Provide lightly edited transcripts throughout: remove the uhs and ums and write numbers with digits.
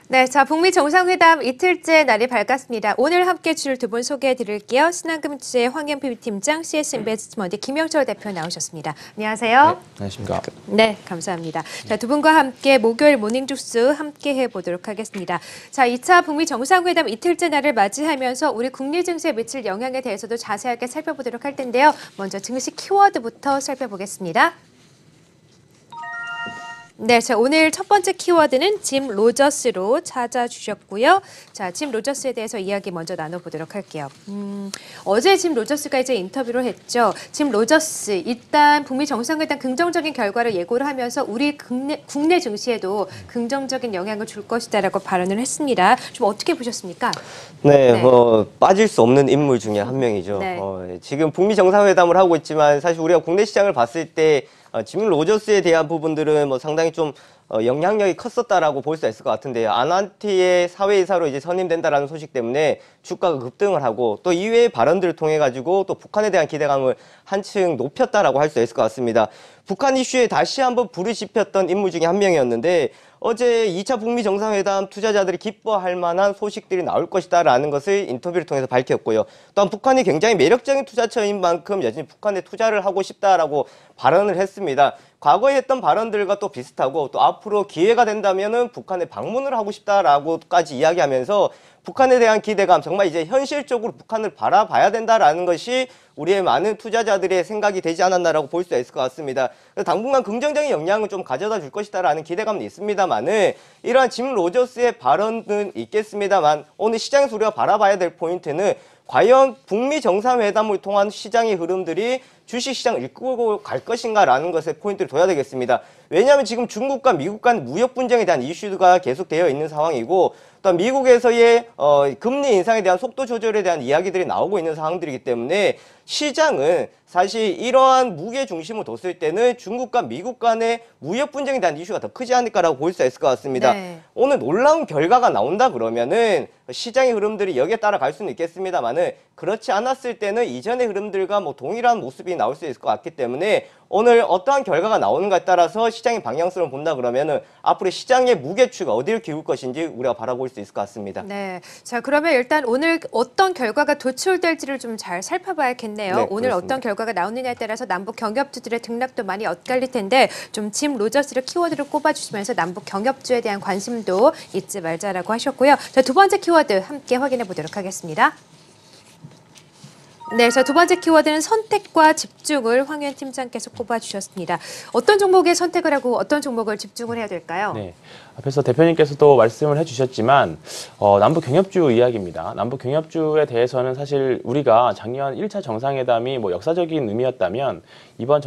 네, 자, 북미 정상회담 이틀째 날이 밝았습니다. 오늘 함께 줄 두 분 소개해 드릴게요. 신한금투자의 황현 PB팀장, CS 인베스트먼트 김영철 대표 나오셨습니다. 안녕하세요. 네, 안녕하십니까. 네, 감사합니다. 자, 두 분과 함께 목요일 모닝주스 함께 해보도록 하겠습니다. 자, 2차 북미 정상회담 이틀째 날을 맞이하면서 우리 국내 증시에 미칠 영향에 대해서도 자세하게 살펴보도록 할 텐데요. 먼저 증시 키워드부터 살펴보겠습니다. 네, 자, 오늘 첫 번째 키워드는 짐 로저스로 찾아주셨고요. 자, 짐 로저스에 대해서 이야기 먼저 나눠보도록 할게요. 어제 짐 로저스가 이제 인터뷰를 했죠. 짐 로저스, 일단 북미 정상회담 긍정적인 결과를 예고를 하면서 우리 국내 증시에도 긍정적인 영향을 줄 것이다라고 발언을 했습니다. 좀 어떻게 보셨습니까? 네, 빠질 수 없는 인물 중에 한 명이죠. 네. 지금 북미 정상회담을 하고 있지만 사실 우리가 국내 시장을 봤을 때 짐 로저스에 대한 부분들은 상당히 좀 영향력이 컸었다라고 볼 수 있을 것 같은데요. 아난티의 사회이사로 이제 선임된다라는 소식 때문에 주가가 급등을 하고 또 이외의 발언들을 통해 가지고 또 북한에 대한 기대감을 한층 높였다라고 할 수 있을 것 같습니다. 북한 이슈에 다시 한번 불을 지폈던 인물 중에 한 명이었는데 어제 2차 북미 정상회담 투자자들이 기뻐할 만한 소식들이 나올 것이다라는 것을 인터뷰를 통해서 밝혔고요. 또한 북한이 굉장히 매력적인 투자처인 만큼 여전히 북한에 투자를 하고 싶다라고 발언을 했습니다. 과거에 했던 발언들과 또 비슷하고 또 앞으로 기회가 된다면은 북한에 방문을 하고 싶다라고까지 이야기하면서 북한에 대한 기대감, 정말 이제 현실적으로 북한을 바라봐야 된다라는 것이 우리의 많은 투자자들의 생각이 되지 않았나라고 볼 수 있을 것 같습니다. 당분간 긍정적인 영향을 좀 가져다 줄 것이다라는 기대감은 있습니다만은 이러한 짐 로저스의 발언은 있겠습니다만 오늘 시장에서 우리가 바라봐야 될 포인트는 과연 북미 정상회담을 통한 시장의 흐름들이 주식시장을 이끌고 갈 것인가라는 것에 포인트를 둬야 되겠습니다. 왜냐하면 지금 중국과 미국 간 무역 분쟁에 대한 이슈가 계속되어 있는 상황이고 또 미국에서의 금리 인상에 대한 속도 조절에 대한 이야기들이 나오고 있는 상황들이기 때문에 시장은 사실 이러한 무게 중심을 뒀을 때는 중국과 미국 간의 무역 분쟁에 대한 이슈가 더 크지 않을까라고 볼 수 있을 것 같습니다. 네. 오늘 놀라운 결과가 나온다 그러면은 시장의 흐름들이 여기에 따라갈 수는 있겠습니다만은 그렇지 않았을 때는 이전의 흐름들과 동일한 모습이 나올 수 있을 것 같기 때문에 오늘 어떠한 결과가 나오는가에 따라서 시장의 방향성을 본다 그러면은 앞으로 시장의 무게추가 어디를 기울 것인지 우리가 바라볼 수 있을 것 같습니다. 네, 자 그러면 일단 오늘 어떤 결과가 도출될지를 좀 잘 살펴봐야겠네요. 네, 오늘 그렇습니다. 어떤 결과가 나오느냐에 따라서 남북 경협주들의 등락도 많이 엇갈릴 텐데 좀 짐 로저스를 키워드로 꼽아주시면서 남북 경협주에 대한 관심도 잊지 말자라고 하셨고요. 자, 두 번째 키워드 함께 확인해 보도록 하겠습니다. 네, 자, 두 번째 키워드는 선택과 집중을 황현 팀장께서 꼽아주셨습니다. 어떤 종목에 선택을 하고 어떤 종목을 집중을 해야 될까요? 네, 앞에서 대표님께서도 말씀을 해주셨지만 남북 경협주 이야기입니다. 남북 경협주에 대해서는 사실 우리가 작년 1차 정상회담이 역사적인 의미였다면 이번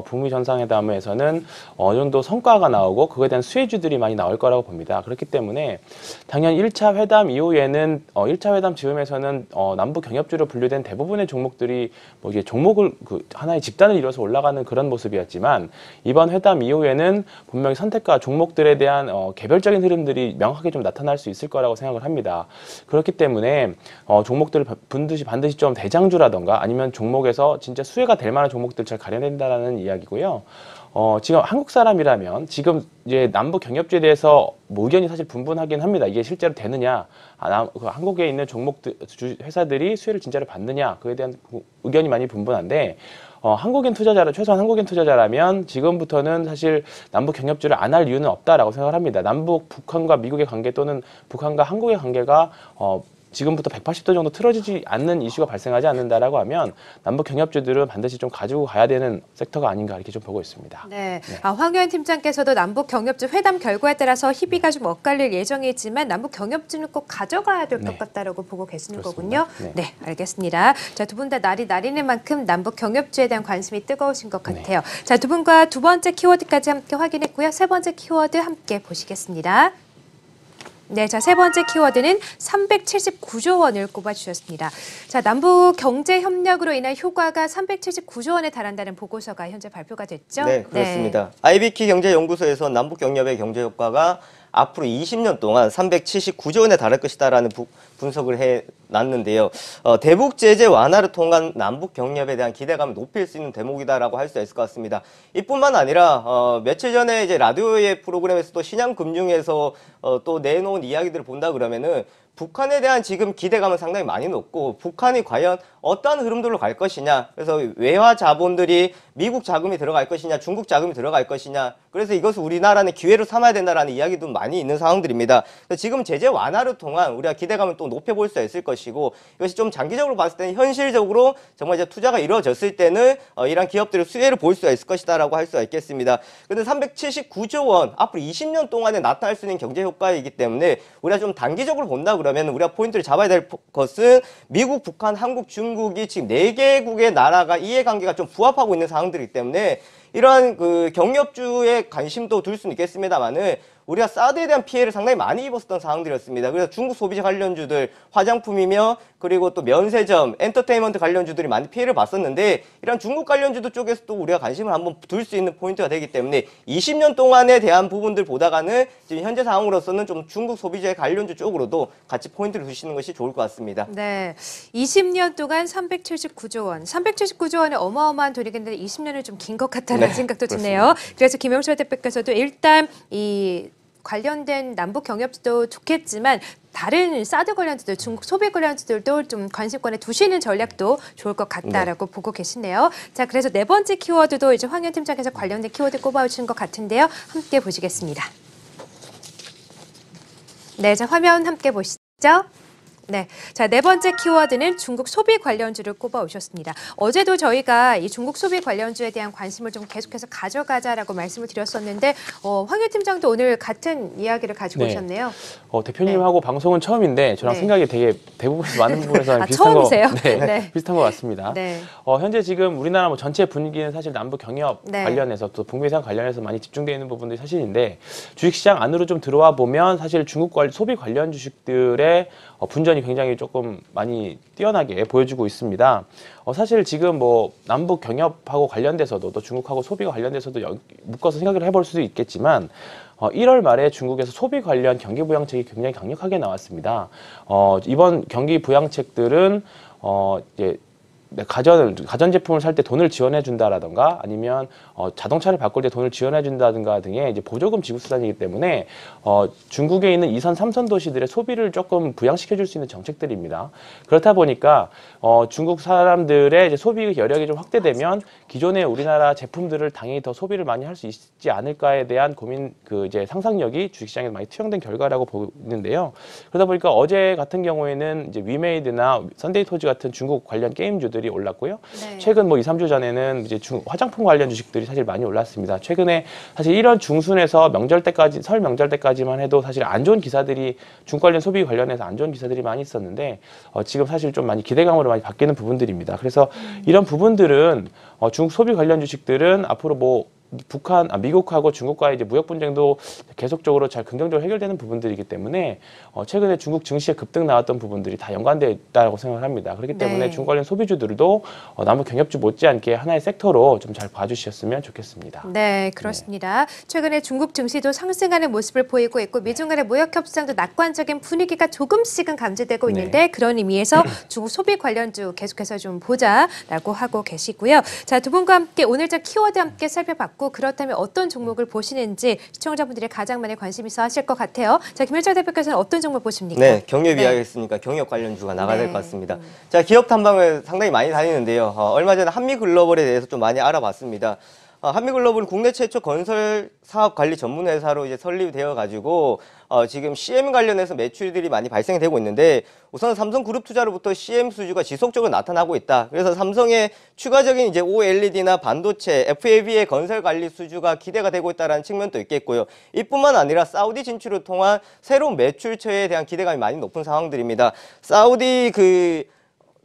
북미 정상회담에서는 어느 정도 성과가 나오고 그거에 대한 수혜주들이 많이 나올 거라고 봅니다. 그렇기 때문에 작년 1차 회담 이후에는 1차 회담 즈음에서는 남북 경협주로 분류된 대부분의 종목들이 이게 종목을 하나의 집단을 이뤄서 올라가는 그런 모습이었지만 이번 회담 이후에는 분명히 선택과 종목들에 대한 개별적인 흐름들이 명확하게 좀 나타날 수 있을 거라고 생각을 합니다. 그렇기 때문에 종목들을 반드시 좀 대장주라던가 아니면 종목에서 진짜 수혜가 될 만한 종목들 잘 가려낸다라는 이야기고요. 지금 한국 사람이라면 지금 이제 남북 경협주에 대해서 의견이 사실 분분하긴 합니다. 이게 실제로 되느냐, 한국에 있는 종목들 회사들이 수혜를 진짜로 받느냐, 그에 대한 의견이 많이 분분한데 최소한 한국인 투자자라면 지금부터는 사실 남북 경협주를 안 할 이유는 없다라고 생각을 합니다. 북한과 미국의 관계 또는 북한과 한국의 관계가 지금부터 180도 정도 틀어지지 않는 이슈가 발생하지 않는다라고 하면 남북 경협주들은 반드시 좀 가지고 가야 되는 섹터가 아닌가 이렇게 좀 보고 있습니다. 네, 황현 팀장께서도 남북 경협주 회담 결과에 따라서 희비가 좀 엇갈릴 예정이지만 남북 경협주는 꼭 가져가야 될 것 같다라고 보고 계시는 그렇습니다. 거군요. 네, 알겠습니다. 자, 두 분 다 날이 날이는 만큼 남북 경협주에 대한 관심이 뜨거우신 것 같아요. 자, 두 분과 두 번째 키워드까지 함께 확인했고요. 세 번째 키워드 함께 보시겠습니다. 네, 자, 세 번째 키워드는 379조 원을 꼽아주셨습니다. 자, 남북 경제 협력으로 인한 효과가 379조 원에 달한다는 보고서가 현재 발표가 됐죠? 네, 그렇습니다. IBK 경제연구소에서 남북 경협의 경제 효과가 앞으로 20년 동안 379조 원에 달할 것이다라는 분석을 해놨는데요. 대북 제재 완화를 통한 남북 경협에 대한 기대감을 높일 수 있는 대목이다라고 할 수 있을 것 같습니다. 이뿐만 아니라 며칠 전에 이제 라디오의 프로그램에서 또 신양금융에서 또 내놓은 이야기들을 본다 그러면은 북한에 대한 지금 기대감은 상당히 많이 높고 북한이 과연 어떠한 흐름들로 갈 것이냐, 그래서 외화 자본들이 미국 자금이 들어갈 것이냐, 중국 자금이 들어갈 것이냐, 그래서 이것을 우리나라는 기회로 삼아야 된다라는 이야기도 많이 있는 상황들입니다. 지금 제재 완화를 통한 우리가 기대감을 또 높여볼 수 있을 것이고, 이것이 좀 장기적으로 봤을 때는 현실적으로 정말 이제 투자가 이루어졌을 때는 이러한 기업들의 수혜를 볼 수가 있을 것이다라고 할 수가 있겠습니다. 근데 379조 원 앞으로 20년 동안에 나타날 수 있는 경제 효과이기 때문에 우리가 좀 단기적으로 본다 그러면 우리가 포인트를 잡아야 될 것은 미국, 북한, 한국, 중국이 지금 4개국의 나라가 이해관계가 좀 부합하고 있는 상황들이기 때문에 이러한 그 경협주에 관심도 둘 수는 있겠습니다만은 우리가 사드에 대한 피해를 상당히 많이 입었던 상황들이었습니다. 그래서 중국 소비자 관련주들, 화장품이며 그리고 또 면세점, 엔터테인먼트 관련주들이 많이 피해를 봤었는데 이런 중국 관련주들 쪽에서 또 우리가 관심을 한번 둘 수 있는 포인트가 되기 때문에 20년 동안에 대한 부분들 보다가는 지금 현재 상황으로서는 좀 중국 소비자의 관련주 쪽으로도 같이 포인트를 두시는 것이 좋을 것 같습니다. 네, 20년 동안 379조 원, 379조 원의 어마어마한 돈이겠는데 20년은 좀 긴 것 같다는 생각도 드네요. 그래서 김영철 대표께서도 일단 이 관련된 남북 경협도 좋겠지만 다른 사드 관련주들, 중국 소비 관련주들도 좀 관심권에 두시는 전략도 좋을 것 같다라고 보고 계시네요. 자, 그래서 네 번째 키워드도 이제 황현 팀장께서 관련된 키워드 꼽아주신 것 같은데요. 함께 보시겠습니다. 네, 자, 화면 함께 보시죠. 네, 자, 네 번째 키워드는 중국 소비 관련주를 꼽아 오셨습니다. 어제도 저희가 이 중국 소비 관련주에 대한 관심을 좀 계속해서 가져가자라고 말씀을 드렸었는데 황현 팀장도 오늘 같은 이야기를 가지고 네. 오셨네요. 대표님하고 방송은 처음인데 저랑 네. 생각이 되게 대부분에서 많은 부분에서 비슷한 처음이세요? 거, 네, 네. 비슷한 것 같습니다. 네. 현재 지금 우리나라 뭐 전체 분위기는 사실 남북 경협 네. 관련해서 또 북미 상 관련해서 많이 집중되어 있는 부분들이 사실인데 주식시장 안으로 좀 들어와 보면 사실 중국 소비 관련 주식들의 분전이 굉장히 조금 많이 뛰어나게 보여주고 있습니다. 사실 지금 뭐 남북 경협하고 관련돼서도 또 중국하고 소비가 관련돼서도 묶어서 생각을 해볼 수도 있겠지만 1월 말에 중국에서 소비 관련 경기 부양책이 굉장히 강력하게 나왔습니다. 이번 경기 부양책들은 이제 가전제품을 살 때 돈을 지원해 준다라던가 아니면 자동차를 바꿀 때 돈을 지원해 준다든가 등의 이제 보조금 지급 수단이기 때문에 중국에 있는 2선, 3선 도시들의 소비를 조금 부양시켜 줄 수 있는 정책들입니다. 그렇다 보니까 중국 사람들의 이제 소비 여력이 좀 확대되면 기존의 우리나라 제품들을 당연히 더 소비를 많이 할 수 있지 않을까에 대한 고민, 이제 상상력이 주식시장에 많이 투영된 결과라고 보이는데요. 그러다 보니까 어제 같은 경우에는 이제 위메이드나 선데이 토즈 같은 중국 관련 게임주들 이 올랐고요. 네. 최근 뭐 2, 3주 전에는 이제 화장품 관련 주식들이 사실 많이 올랐습니다. 최근에 사실 이런 중순에서 명절 때까지, 설 명절 때까지만 해도 사실 안 좋은 기사들이 중국 관련 소비 관련해서 안 좋은 기사들이 많이 있었는데 지금 사실 좀 많이 기대감으로 많이 바뀌는 부분들입니다. 그래서 이런 부분들은 중국 소비 관련 주식들은 앞으로 뭐 미국하고 중국과의 이제 무역 분쟁도 계속적으로 잘 긍정적으로 해결되는 부분들이기 때문에 최근에 중국 증시에 급등 나왔던 부분들이 다 연관되어 있다고 생각을 합니다. 그렇기 때문에 네. 중국 관련 소비주들도 남북 경협주 못지않게 하나의 섹터로 좀 잘 봐주셨으면 좋겠습니다. 네, 그렇습니다. 최근에 중국 증시도 상승하는 모습을 보이고 있고 미중 간의 무역 협상도 낙관적인 분위기가 조금씩은 감지되고 있는데 그런 의미에서 중국 소비 관련주 계속해서 좀 보자라고 하고 계시고요. 자, 두 분과 함께 오늘자 키워드 함께 살펴봤고 그렇다면 어떤 종목을 보시는지 시청자분들이 가장 많이 관심 있어 하실 것 같아요. 자, 김일철 대표께서는 어떤 종목 보십니까? 네, 경협 네. 이야기 했으니까 경협 관련주가 나가야 될 네. 것 같습니다. 자, 기업 탐방을 상당히 많이 다니는데요. 얼마 전에 한미글로벌에 대해서 좀 많이 알아봤습니다. 한미글로벌은 국내 최초 건설 사업 관리 전문 회사로 이제 설립되어 가지고 지금 CM 관련해서 매출들이 많이 발생이 되고 있는데 우선 삼성그룹 투자로부터 CM 수주가 지속적으로 나타나고 있다. 그래서 삼성의 추가적인 이제 OLED나 반도체, FAB의 건설 관리 수주가 기대가 되고 있다는 측면도 있겠고요. 이뿐만 아니라 사우디 진출을 통한 새로운 매출처에 대한 기대감이 많이 높은 상황들입니다. 사우디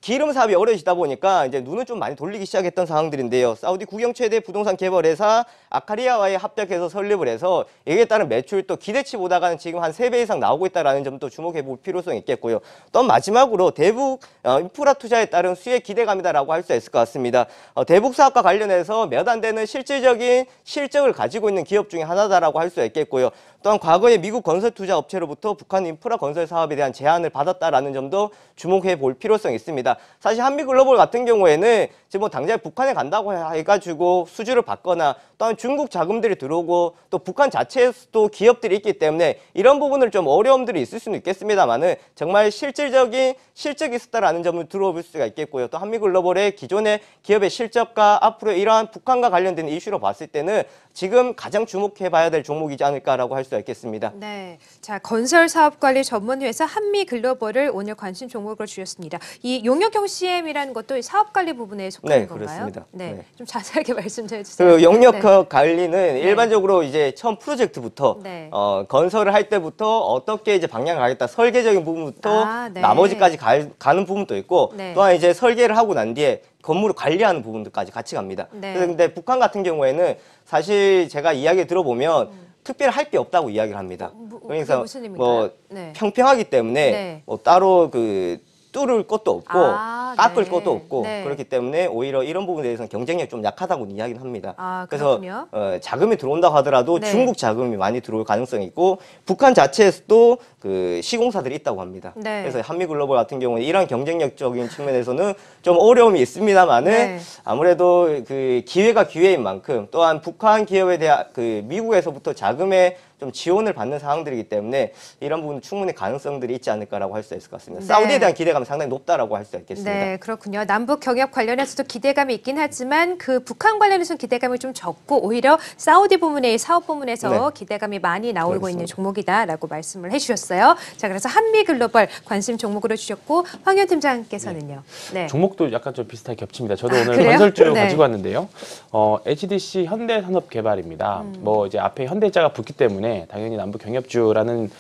기름 사업이 어려지다 보니까 이제 눈을 좀 많이 돌리기 시작했던 상황들인데요. 사우디 국영 최대 부동산 개발 회사 아카리아와의 합작해서 설립을 해서 여기에 따른 매출도 기대치보다는 지금 한 3배 이상 나오고 있다는 점도 주목해 볼 필요성이 있겠고요. 또 마지막으로 대북 인프라 투자에 따른 수혜 기대감이다라고 할 수 있을 것 같습니다. 대북 사업과 관련해서 몇 안 되는 실질적인 실적을 가지고 있는 기업 중에 하나다라고 할 수 있겠고요. 또한 과거에 미국 건설 투자 업체로부터 북한 인프라 건설 사업에 대한 제안을 받았다라는 점도 주목해 볼 필요성이 있습니다. 사실 한미글로벌 같은 경우에는 지금 뭐 당장 북한에 간다고 해가지고 수주를 받거나 또한 중국 자금들이 들어오고 또 북한 자체에서도 기업들이 있기 때문에 이런 부분을 좀 어려움들이 있을 수는 있겠습니다만은 정말 실질적인 실적이 있었다라는 점을 들어볼 수가 있겠고요. 또 한미글로벌의 기존의 기업의 실적과 앞으로 이러한 북한과 관련된 이슈로 봤을 때는 지금 가장 주목해봐야 될 종목이지 않을까라고 할 수 있겠습니다. 네, 자 건설 사업 관리 전문 회사 한미글로벌을 오늘 관심 종목으로 주셨습니다. 이 용역형 CM이라는 것도 이 사업 관리 부분에 속하는 네, 건가요? 그렇습니다. 네, 네. 좀 자세하게 말씀 좀 해주세요. 그 용역 네. 관리는 일반적으로 이제 처음 프로젝트부터 네. 건설을 할 때부터 어떻게 이제 방향을 가겠다 설계적인 부분부터 아, 네. 나머지까지 가는 부분도 있고 네. 또한 이제 설계를 하고 난 뒤에 건물을 관리하는 부분들까지 같이 갑니다. 네. 그런데 북한 같은 경우에는 사실 제가 이야기 들어보면 특별히 할 게 없다고 이야기를 합니다. 그게 무슨 의미인가요? 뭐 네. 평평하기 때문에 네. 뭐 따로 그 뚫을 것도 없고 아, 깎을 네. 것도 없고 네. 그렇기 때문에 오히려 이런 부분에 대해서는 경쟁력이 좀 약하다고 이야기를 합니다. 아, 그래서 그렇군요. 자금이 들어온다고 하더라도 네. 중국 자금이 많이 들어올 가능성이 있고 북한 자체에서도 그 시공사들이 있다고 합니다. 네. 그래서 한미글로벌 같은 경우는 이런 경쟁력적인 측면에서는 좀 어려움이 있습니다만은 네. 아무래도 그 기회가 기회인 만큼 또한 북한 기업에 대한 그 미국에서부터 자금의 좀 지원을 받는 상황들이기 때문에 이런 부분 충분히 가능성들이 있지 않을까라고 할 수 있을 것 같습니다. 네. 사우디에 대한 기대감이 상당히 높다라고 할 수 있겠습니다. 네, 그렇군요. 남북 경협 관련해서도 기대감이 있긴 하지만 그 북한 관련해서는 기대감이 좀 적고 오히려 사우디 부문의 사업 부문에서 네. 기대감이 많이 나오고 그렇습니다. 있는 종목이다라고 말씀을 해주셨어요. 자, 그래서 한미글로벌 관심 종목으로 주셨고 황현 팀장께서는요. 네. 종목도 약간 좀 비슷하게 겹칩니다. 저도 오늘 그래요? 건설주 네. 가지고 왔는데요. HDC 현대산업개발입니다. 뭐 이제 앞에 현대자가 붙기 때문에 당연히 남북 경협주라는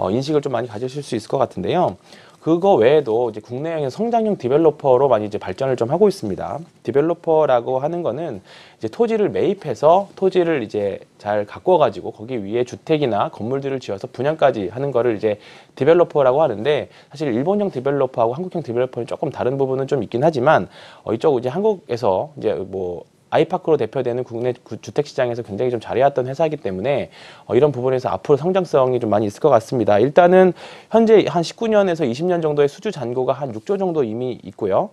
인식을 좀 많이 가지실 수 있을 것 같은데요. 그거 외에도 이제 국내형 성장형 디벨로퍼로 많이 이제 발전을 좀 하고 있습니다. 디벨로퍼라고 하는 거는 이제 토지를 매입해서 토지를 이제 잘 가꿔가지고 거기 위에 주택이나 건물들을 지어서 분양까지 하는 거를 이제 디벨로퍼라고 하는데 사실 일본형 디벨로퍼하고 한국형 디벨로퍼는 조금 다른 부분은 좀 있긴 하지만 이쪽 이제 한국에서 이제 뭐 아이파크로 대표되는 국내 주택 시장에서 굉장히 좀 잘해왔던 회사이기 때문에 이런 부분에서 앞으로 성장성이 좀 많이 있을 것 같습니다. 일단은 현재 한 19년에서 20년 정도의 수주 잔고가 한 6조 정도 이미 있고요.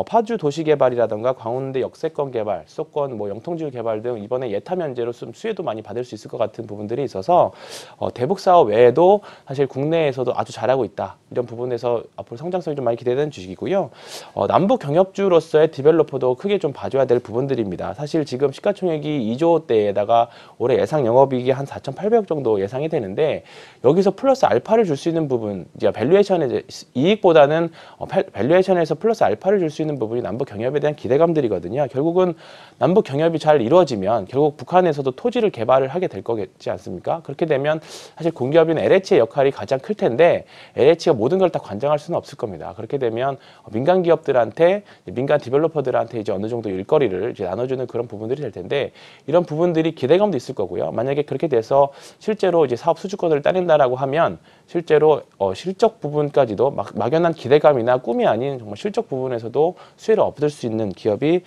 파주 도시 개발이라던가 광운대 역세권 개발, 수도권 뭐 영통지구 개발 등 이번에 예타 면제로 좀 수혜도 많이 받을 수 있을 것 같은 부분들이 있어서 대북 사업 외에도 사실 국내에서도 아주 잘하고 있다. 이런 부분에서 앞으로 성장성이 좀 많이 기대되는 주식이고요. 남북 경협주로서의 디벨로퍼도 크게 좀 봐줘야 될 부분들입니다. 사실 지금 시가총액이 2조대에다가 올해 예상 영업이익이 한 4,800억 정도 예상이 되는데 여기서 플러스 알파를 줄 수 있는 부분, 이제 밸류에이션의 이익보다는 밸류에이션에서 플러스 알파를 줄 수 있는 부분이 남북 경협에 대한 기대감들이거든요. 결국은 남북 경협이 잘 이루어지면 결국 북한에서도 토지를 개발을 하게 될 거겠지 않습니까? 그렇게 되면 사실 공기업인 LH의 역할이 가장 클 텐데 LH가 모든 걸 다 관장할 수는 없을 겁니다. 그렇게 되면 민간 기업들한테, 민간 디벨로퍼들한테 이제 어느 정도 일거리를 이제 나눠주는 그런 부분들이 될 텐데 이런 부분들이 기대감도 있을 거고요. 만약에 그렇게 돼서 실제로 이제 사업 수주권을 따낸다라고 하면 실제로 실적 부분까지도 막연한 기대감이나 꿈이 아닌 정말 실적 부분에서도 수혜를 얻을 수 있는 기업이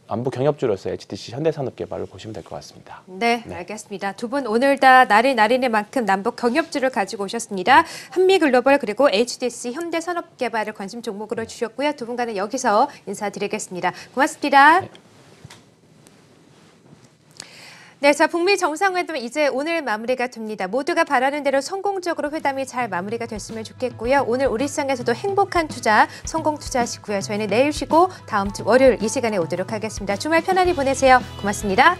남북 경협주로서 HDC 현대산업개발을 보시면 될 것 같습니다. 네, 알겠습니다. 두 분 오늘 다 날인 만큼 남북 경협주를 가지고 오셨습니다. 한미글로벌 그리고 HDC 현대산업개발을 관심 종목으로 주셨고요. 두 분과는 여기서 인사드리겠습니다. 고맙습니다. 네, 자 북미 정상회담 이제 오늘 마무리가 됩니다. 모두가 바라는 대로 성공적으로 회담이 잘 마무리가 됐으면 좋겠고요. 오늘 우리 시장에서도 행복한 투자, 성공 투자하시고요. 저희는 내일 쉬고 다음 주 월요일 이 시간에 오도록 하겠습니다. 주말 편안히 보내세요. 고맙습니다.